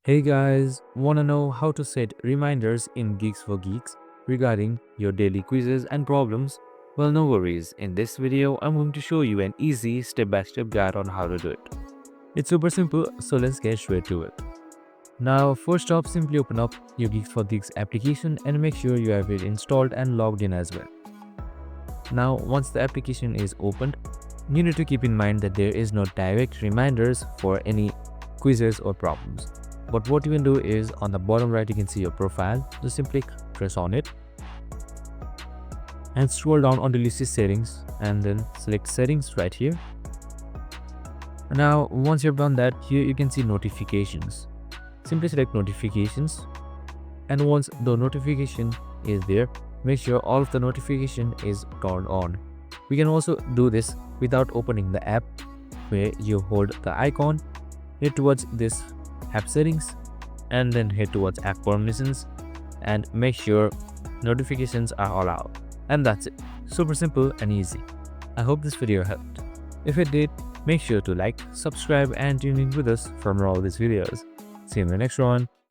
Hey guys, wanna know how to set reminders in Geeks for Geeks regarding your daily quizzes and problems? Well, no worries. In this video, I'm going to show you an easy step-by-step guide on how to do it. It's super simple, so let's get straight to it. Now, first off, simply open up your Geeks for Geeks application and make sure you have it installed and logged in as well. Now, once the application is opened, you need to keep in mind that there is no direct reminders for any quizzes or problems. But what you can do is on the bottom right, you can see your profile. Just simply press on it and scroll down until you see settings and then select settings right here. Now, once you've done that, here you can see notifications. Simply select notifications, and once the notification is there, make sure all of the notification is turned on. We can also do this without opening the app, where you hold the icon, head towards this app settings, and then head towards app permissions and make sure notifications are allowed. And that's it. Super simple and easy. I hope this video helped. If it did, make sure to like, subscribe, and tune in with us for more of these videos. See you in the next one.